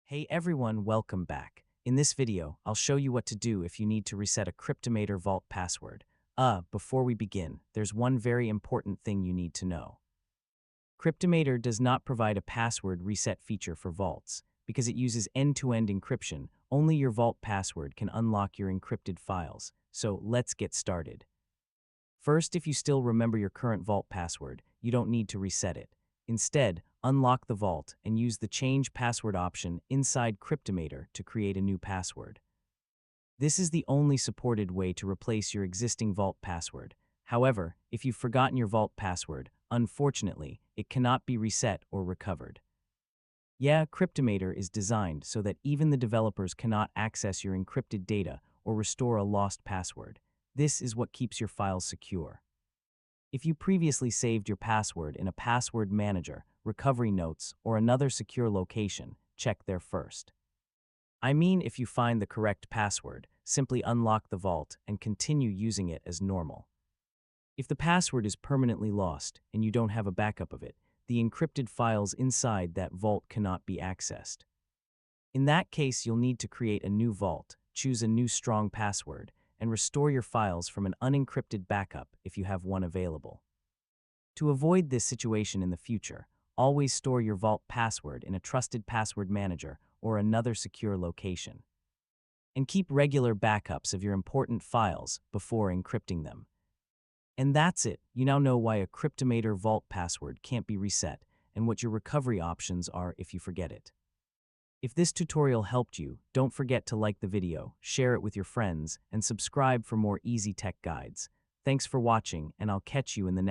Hey everyone, welcome back. In this video, I'll show you what to do if you need to reset a Cryptomator vault password. Before we begin, there's one very important thing you need to know. Cryptomator does not provide a password reset feature for vaults. Because it uses end-to-end encryption, only your vault password can unlock your encrypted files. So let's get started. First, if you still remember your current vault password, you don't need to reset it. Instead, unlock the vault and use the Change Password option inside Cryptomator to create a new password. This is the only supported way to replace your existing vault password. However, if you've forgotten your vault password, unfortunately, it cannot be reset or recovered. Yeah, Cryptomator is designed so that even the developers cannot access your encrypted data or restore a lost password. This is what keeps your files secure. If you previously saved your password in a password manager, recovery notes, or another secure location, check there first. I mean, if you find the correct password, simply unlock the vault and continue using it as normal. If the password is permanently lost and you don't have a backup of it, the encrypted files inside that vault cannot be accessed. In that case, you'll need to create a new vault, choose a new strong password, and restore your files from an unencrypted backup if you have one available. To avoid this situation in the future, always store your vault password in a trusted password manager or another secure location. And keep regular backups of your important files before encrypting them. And that's it. You now know why a Cryptomator vault password can't be reset and what your recovery options are if you forget it. If this tutorial helped you, don't forget to like the video, share it with your friends, and subscribe for more easy tech guides. Thanks for watching, and I'll catch you in the next